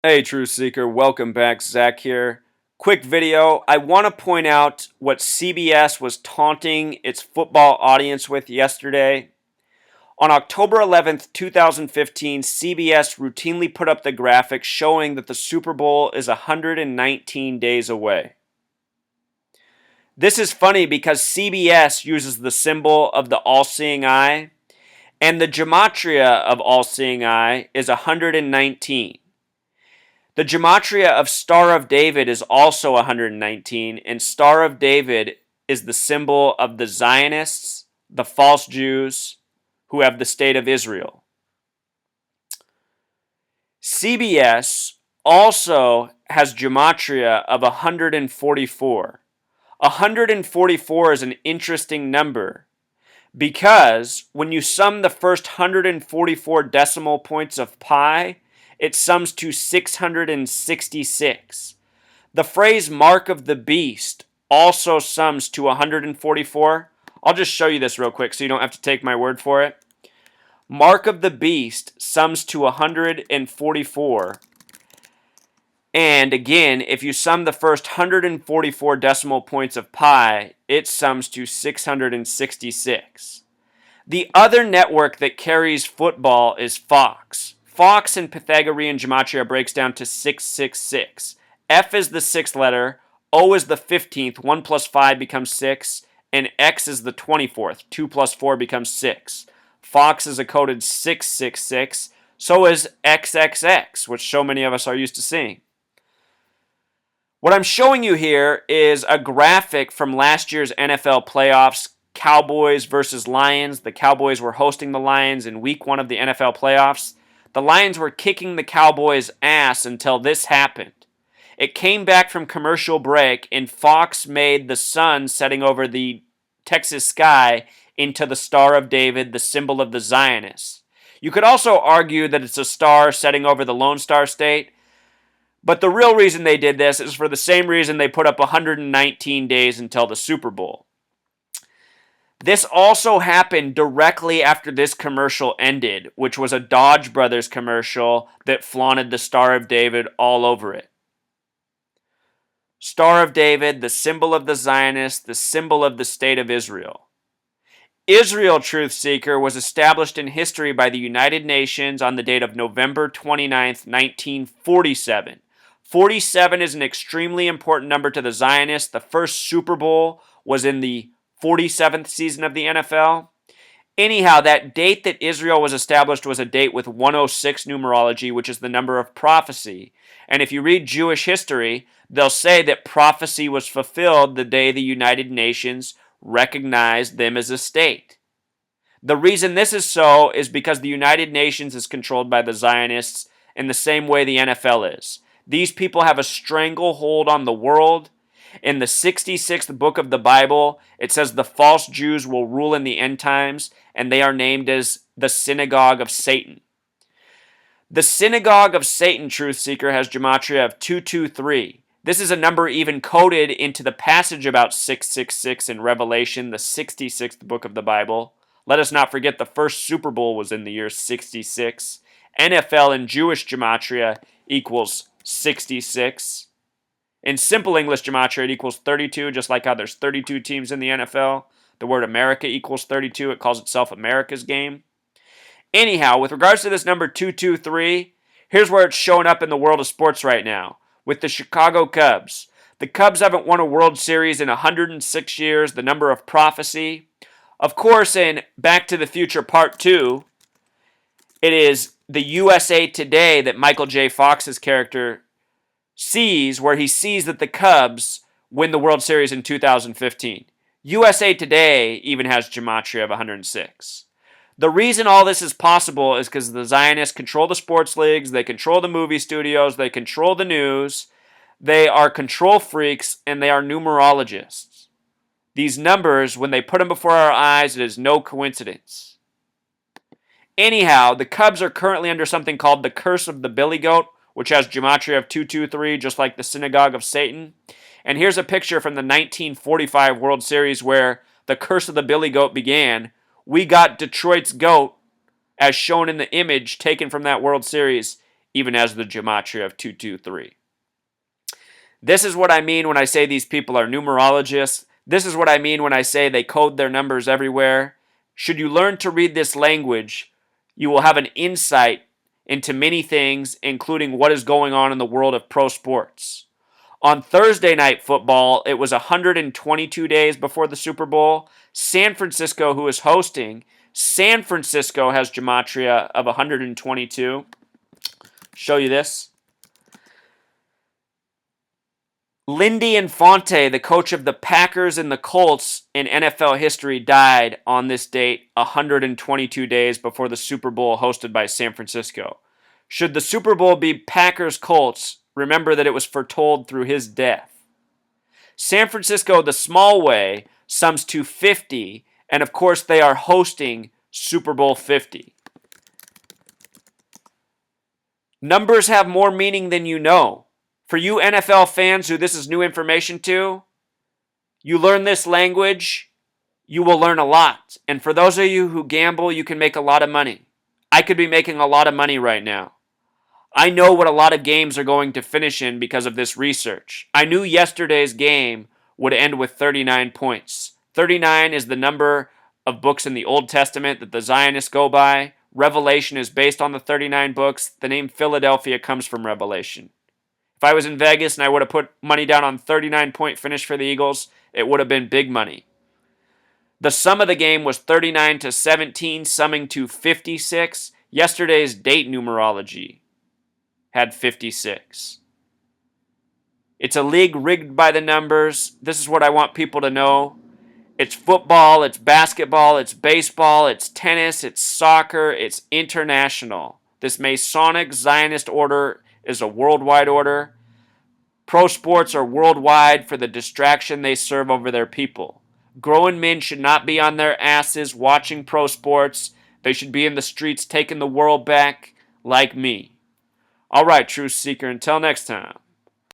Hey, Truth Seeker, welcome back. Zach here. Quick video. I want to point out what CBS was taunting its football audience with yesterday. On October 11th, 2015, CBS routinely put up the graphic showing that the Super Bowl is 119 days away. This is funny because CBS uses the symbol of the all-seeing eye, and the gematria of all-seeing eye is 119. The gematria of Star of David is also 119, and Star of David is the symbol of the Zionists, the false Jews, who have the state of Israel. CBS also has gematria of 144. 144 is an interesting number because when you sum the first 144 decimal points of pi, it sums to 666. The phrase mark of the beast also sums to 144. I'll just show you this real quick so you don't have to take my word for it. Mark of the beast sums to 144. And again, if you sum the first 144 decimal points of pi, it sums to 666. The other network that carries football is Fox. Fox in Pythagorean gematria breaks down to 666. F is the sixth letter, O is the 15th, 1 plus 5 becomes 6, and X is the 24th, 2 plus 4 becomes 6. Fox is a coded 666, so is XXX, which so many of us are used to seeing. What I'm showing you here is a graphic from last year's NFL playoffs, Cowboys versus Lions. The Cowboys were hosting the Lions in week 1 of the NFL playoffs. The Lions were kicking the Cowboys' ass until this happened. It came back from commercial break, and Fox made the sun setting over the Texas sky into the Star of David, the symbol of the Zionists. You could also argue that it's a star setting over the Lone Star State, but the real reason they did this is for the same reason they put up 119 days until the Super Bowl. This also happened directly after this commercial ended, which was a Dodge Brothers commercial that flaunted the Star of David all over it. Star of David, the symbol of the Zionists, the symbol of the state of Israel. Israel, Truth Seeker, was established in history by the United Nations on the date of November 29th, 1947. 47 is an extremely important number to the Zionists. The first Super Bowl was in the 47th season of the NFL. Anyhow, that date that Israel was established was a date with 106 numerology, which is the number of prophecy. And if you read Jewish history, they'll say that prophecy was fulfilled the day the United Nations recognized them as a state. The reason this is so is because the United Nations is controlled by the Zionists in the same way the NFL is. These people have a stranglehold on the world. In the 66th book of the Bible, it says the false Jews will rule in the end times, and they are named as the synagogue of Satan. The synagogue of Satan, Truth Seeker, has gematria of 223. This is a number even coded into the passage about 666 in Revelation, the 66th book of the Bible. Let us not forget the first Super Bowl was in the year 66. NFL in Jewish gematria equals 66. In simple English gematria, it equals 32, just like how there's 32 teams in the NFL. The word America equals 32. It calls itself America's game. Anyhow, with regards to this number 223, here's where it's showing up in the world of sports right now. With the Chicago Cubs. The Cubs haven't won a World Series in 106 years, the number of prophecy. Of course, in Back to the Future Part 2, it is the USA Today that Michael J. Fox's character sees, where he sees that the Cubs win the World Series in 2015. USA Today even has gematria of 106. The reason all this is possible is because the Zionists control the sports leagues, they control the movie studios, they control the news, they are control freaks, and they are numerologists. These numbers, when they put them before our eyes, it is no coincidence. Anyhow, the Cubs are currently under something called the Curse of the Billy Goat, which has gematria of 223, just like the Synagogue of Satan. And here's a picture from the 1945 World Series where the Curse of the Billy Goat began. We got Detroit's goat, as shown in the image taken from that World Series, even as the gematria of 223. This is what I mean when I say these people are numerologists. This is what I mean when I say they code their numbers everywhere. Should you learn to read this language, you will have an insight into many things, including what is going on in the world of pro sports. On Thursday Night Football, it was 122 days before the Super Bowl. San Francisco, who is hosting, San Francisco has gematria of 122. Show you this. Lindy Infante, the coach of the Packers and the Colts in NFL history, died on this date 122 days before the Super Bowl hosted by San Francisco. Should the Super Bowl be Packers-Colts, remember that it was foretold through his death. San Francisco, the small way, sums to 50, and of course they are hosting Super Bowl 50. Numbers have more meaning than you know. For you NFL fans who this is new information to, you learn this language, you will learn a lot. And for those of you who gamble, you can make a lot of money. I could be making a lot of money right now. I know what a lot of games are going to finish in because of this research. I knew yesterday's game would end with 39 points. 39 is the number of books in the Old Testament that the Zionists go by. Revelation is based on the 39 books. The name Philadelphia comes from Revelation. If I was in Vegas and I would have put money down on 39-point finish for the Eagles, it would have been big money. The sum of the game was 39-17, summing to 56. Yesterday's date numerology had 56. It's a league rigged by the numbers. This is what I want people to know. It's football, it's basketball, it's baseball, it's tennis, it's soccer, it's international. This Masonic Zionist order is a worldwide order. Pro sports are worldwide for the distraction they serve over their people. Grown men should not be on their asses watching pro sports. They should be in the streets taking the world back like me. All right, Truth Seeker, until next time.